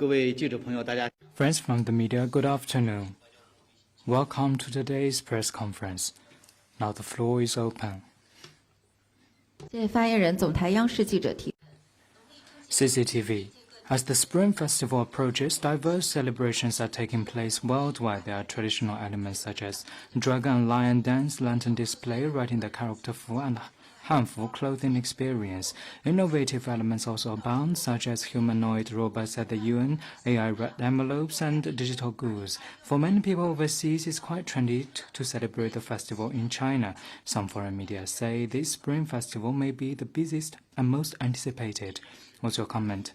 各位记者朋友，大家 Friends from the media, good afternoon. Welcome to today's press conference. Now the floor is open. 谢谢发言人，总台央视记者提。CCTV. As the Spring Festival approaches, diverse celebrations are taking place worldwide. There are traditional elements such as dragon and lion dance, lantern display, writing the character Fu and Hanfu clothing experience. Innovative elements also abound, such as humanoid robots at the UN, AI red envelopes, and digital goods. For many people overseas, it's quite trendy to celebrate the festival in China. Some foreign media say this Spring Festival may be the busiest and most anticipated. What's your comment?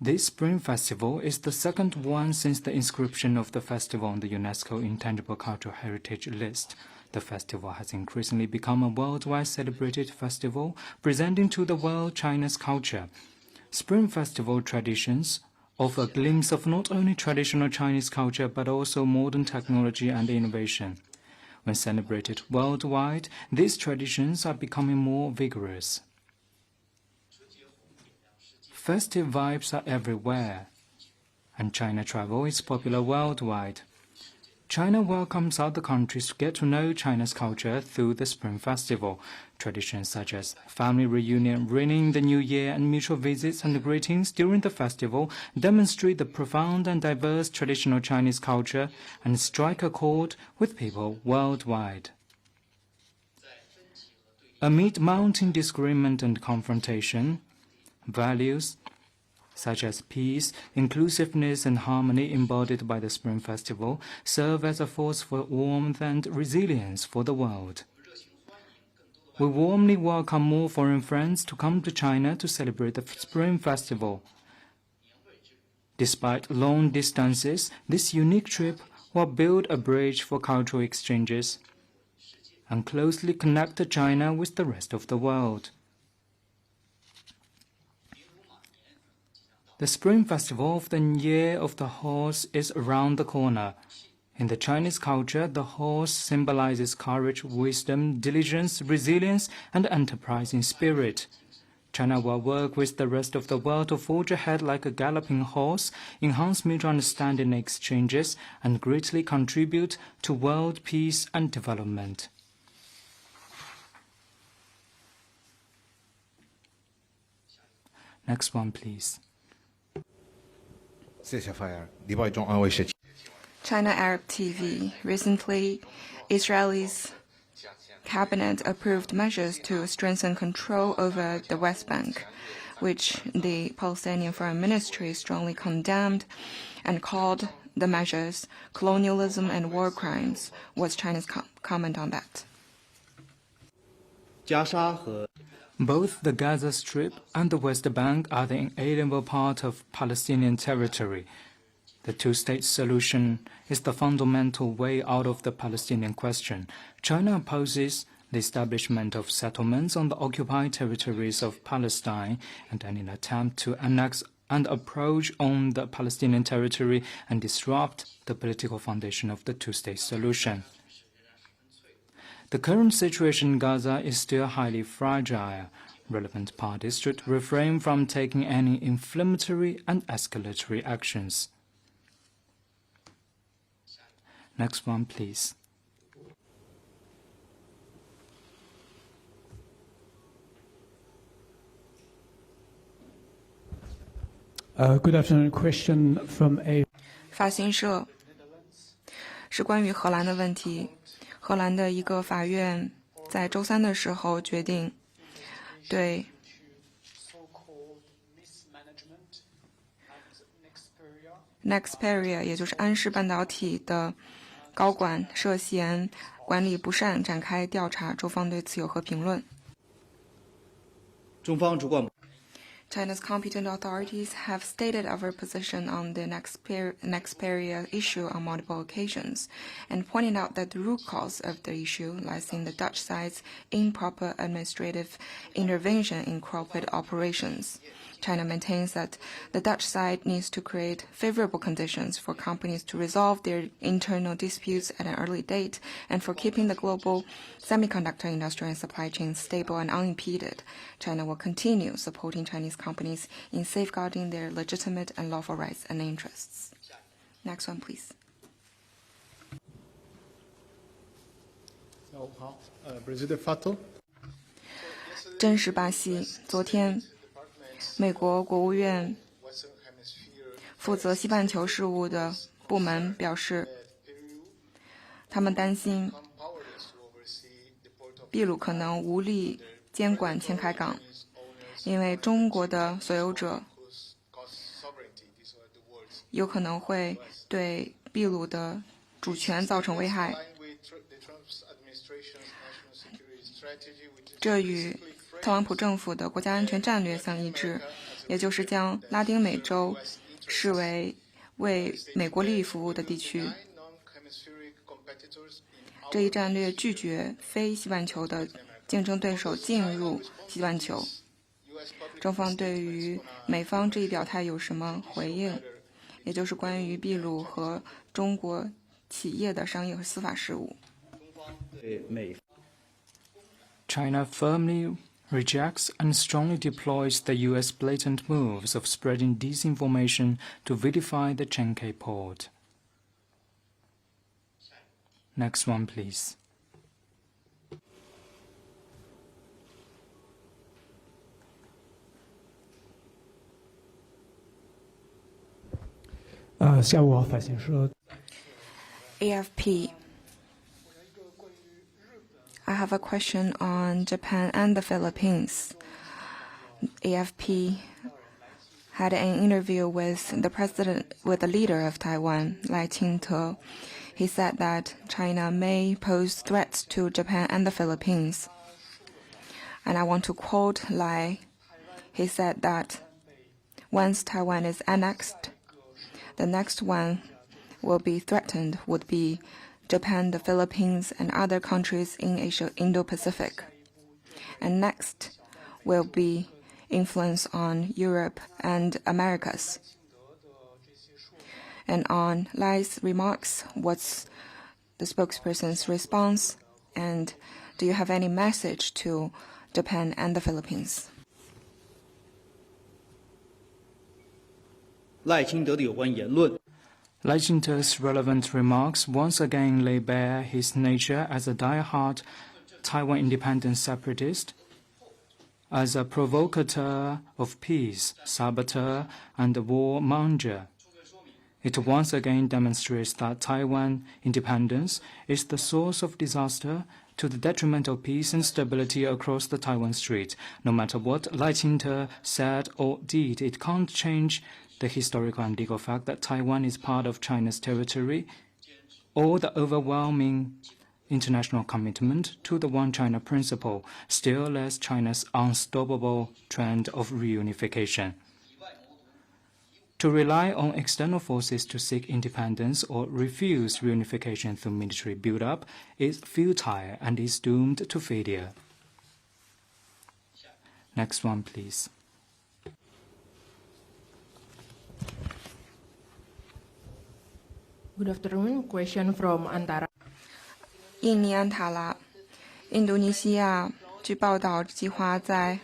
This Spring Festival is the second one since the inscription of the festival on the UNESCO Intangible Cultural Heritage List. The festival has increasingly become a worldwide celebrated festival, presenting to the world China's culture. Spring Festival traditions offer a glimpse of not only traditional Chinese culture but also modern technology and innovation. When celebrated worldwide, these traditions are becoming more vigorous. Festive vibes are everywhere, and China travel is popular worldwide. China welcomes other countries to get to know China's culture through the Spring Festival. Traditions such as family reunion, ringing the New Year, and mutual visits and greetings during the festival demonstrate the profound and diverse traditional Chinese culture and strike a chord with people worldwide. Amid mounting disagreement and confrontation, values such as peace, inclusiveness, and harmony embodied by the Spring Festival serve as a force for warmth and resilience for the world. We warmly welcome more foreign friends to come to China to celebrate the Spring Festival. Despite long distances, this unique trip will build a bridge for cultural exchanges and closely connect China with the rest of the world. The Spring Festival of the Year of the Horse is around the corner. In the Chinese culture, the horse symbolizes courage, wisdom, diligence, resilience, and enterprising spirit. China will work with the rest of the world to forge ahead like a galloping horse, enhance mutual understanding and exchanges, and greatly contribute to world peace and development. Next one, please. China Arab TV. Recently, Israel's cabinet approved measures to strengthen control over the West Bank, which the Palestinian Foreign Ministry strongly condemned and called the measures colonialism and war crimes. What's China's comment on that? Both the Gaza Strip and the West Bank are the inalienable part of Palestinian territory. The two-state solution is the fundamental way out of the Palestinian question. China opposes the establishment of settlements on the occupied territories of Palestine and any attempt to annex and approach on the Palestinian territory and disrupt the political foundation of the two-state solution. The current situation in Gaza is still highly fragile. Relevant parties should refrain from taking any inflammatory and escalatory actions. Next one, please. Good afternoon. Question from a 法新社是关于荷兰的问题。荷兰的一个法院在周三的时候决定对Nexperia， 也就是安氏半导体的高管涉嫌管理不善展开调查，周方对此有何评论？中方主管 China's competent authorities have stated our position on the Nexperia issue on multiple occasions and pointed out that the root cause of the issue lies in the Dutch side's improper administrative intervention in corporate operations. China maintains that the Dutch side needs to create favorable conditions for companies to resolve their internal disputes at an early date and for keeping the global semiconductor industry and supply chain stable and unimpeded. China will continue supporting Chinese companies in safeguarding their legitimate and lawful rights and interests. Next one, please. 好，President Fato。真实巴西，昨天，美国国务院负责西半球事务的部门表示，他们担心秘鲁可能无力监管前海港，因为中国的所有者有可能会对秘鲁的主权造成危害。这与特朗普政府的国家安全战略相一致，也就是将拉丁美洲视为为美国利益服务的地区。这一战略拒绝非西半球的竞争对手进入西半球。中方对于美方这一表态有什么回应？也就是关于秘鲁和中国企业的商业和司法事务。China firmly rejects and strongly deploys the U.S. blatant moves of spreading disinformation to vilify the Chenke port. Next one, please. 下午好，法新社。AFP. I have a question on Japan and the Philippines. AFP had an interview with the leader of Taiwan, Lai Ching-te. He said that China may pose threats to Japan and the Philippines. And I want to quote Lai. He said that once Taiwan is annexed, the next one will be threatened would be Japan, the Philippines, and other countries in Asia, Indo-Pacific. And next will be influence on Europe and Americas. And on Lai's remarks, what's the spokesperson's response? And do you have any message to Japan and the Philippines? 赖清德的有关言论 Lai Ching-te's relevant remarks once again lay bare his nature as a die-hard Taiwan independent separatist, as a provocateur of peace, saboteur, and warmonger. It once again demonstrates that Taiwan independence is the source of disaster to the detriment of peace and stability across the Taiwan Strait. No matter what Lai Ching-te said or did, it can't change the historical and legal fact that Taiwan is part of China's territory, or the overwhelming international commitment to the One China principle, still less China's unstoppable trend of reunification. To rely on external forces to seek independence or refuse reunification through military build-up is futile and is doomed to failure. Next one, please. Good afternoon. Question from Antara. 印尼安塔拉，印度尼西亚据报道计划在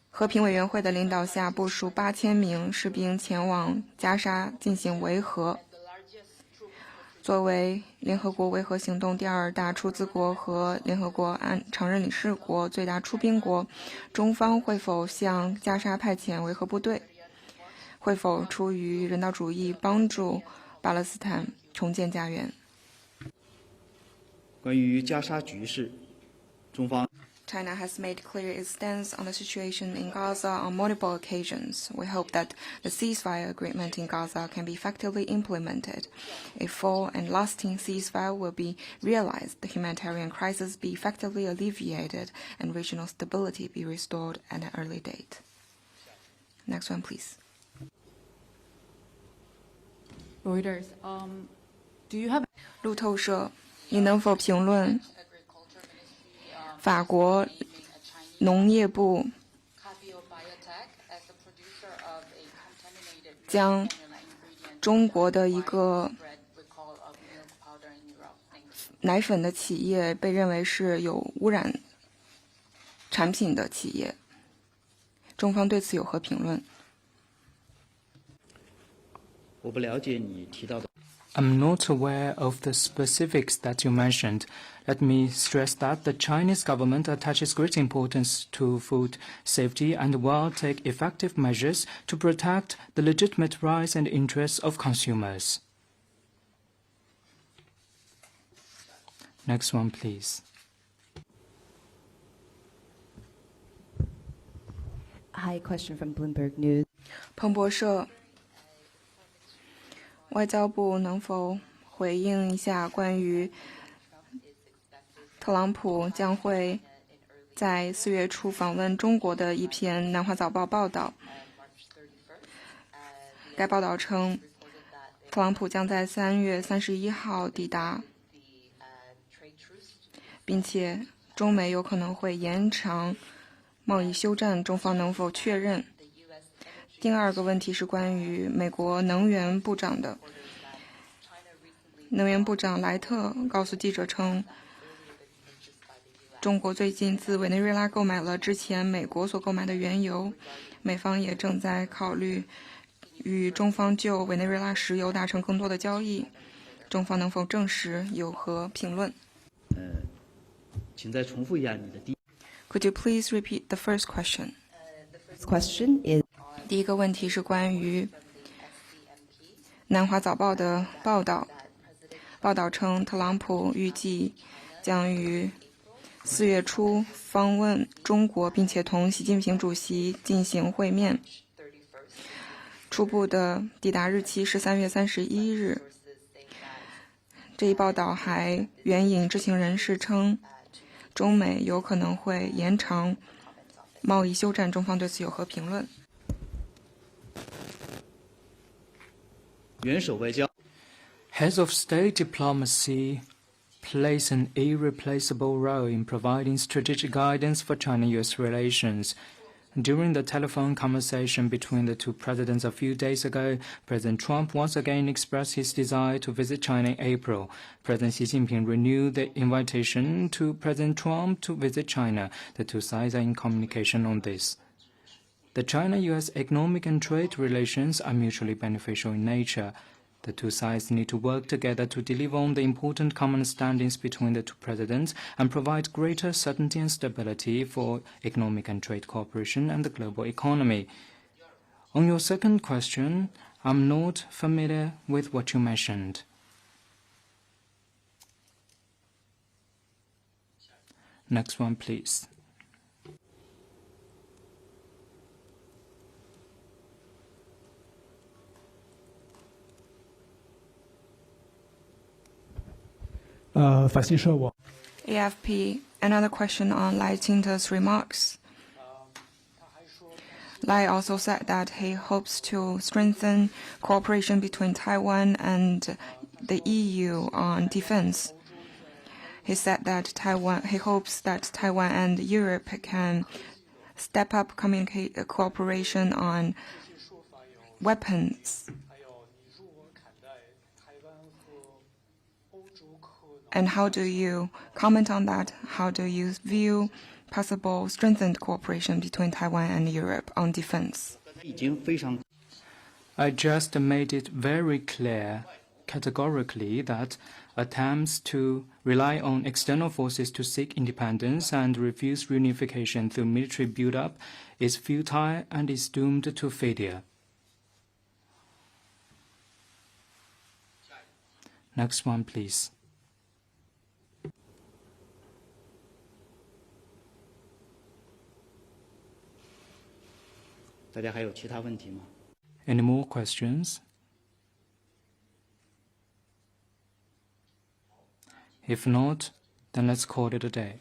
和平委员会的领导下部署8000名士兵前往加沙进行维和。作为联合国维和行动第2大出资国和联合国常任理事国最大出兵国，中方会否向加沙派遣维和部队？会否出于人道主义帮助巴勒斯坦重建家园？关于加沙局势，中方 China has made clear its stance on the situation in Gaza on multiple occasions. We hope that the ceasefire agreement in Gaza can be effectively implemented. A full and lasting ceasefire will be realized, the humanitarian crisis be effectively alleviated, and regional stability be restored at an early date. Next one, please. Reuters. Do you have 路透社，你能否评论法国农业部将中国的一个奶粉的企业被认为是有污染产品的企业，中方对此有何评论？我不了解你提到的。I'm not aware of the specifics that you mentioned. Let me stress that the Chinese government attaches great importance to food safety and will take effective measures to protect the legitimate rights and interests of consumers. Next one, please. Hi, question from Bloomberg News. 彭博社，外交部能否回应一下关于特朗普将会在4月初访问中国的一篇《南华早报》报道？该报道称，特朗普将在3月31号抵达，并且中美有可能会延长贸易休战，中方能否确认？第二个问题是关于美国能源部长的。能源部长莱特告诉记者称，中国最近自委内瑞拉购买了之前美国所购买的原油，美方也正在考虑与中方就委内瑞拉石油达成更多的交易，中方能否证实，有何评论？请再重复一下你的第一。Could you please repeat the first question? The first question is 第一个问题是关于南华早报的报道。报道称，特朗普预计将于4月初访问中国，并且同习近平主席进行会面。初步的抵达日期是3月31日。这一报道还援引知情人士称，中美有可能会延长贸易休战，中方对此有何评论？元首外交。Heads of state diplomacy plays an irreplaceable role in providing strategic guidance for China-US relations. During the telephone conversation between the two presidents a few days ago, President Trump once again expressed his desire to visit China in April. President Xi Jinping renewed the invitation to President Trump to visit China. The two sides are in communication on this. The China-US economic and trade relations are mutually beneficial in nature. The two sides need to work together to deliver on the important common standings between the two presidents and provide greater certainty and stability for economic and trade cooperation and the global economy. On your second question, I'm not familiar with what you mentioned. Next one, please. AFP, another question on Lai Ching-te's remarks. Lai also said that he hopes to strengthen cooperation between Taiwan and the EU on defense. He said that he hopes that Taiwan and Europe can step up cooperation on weapons. And how do you comment on that? How do you view possible strengthened cooperation between Taiwan and Europe on defense? I just made it very clear categorically that attempts to rely on external forces to seek independence and refuse reunification through military build-up is futile and is doomed to failure. Next one, please. Any more questions? If not, then let's call it a day.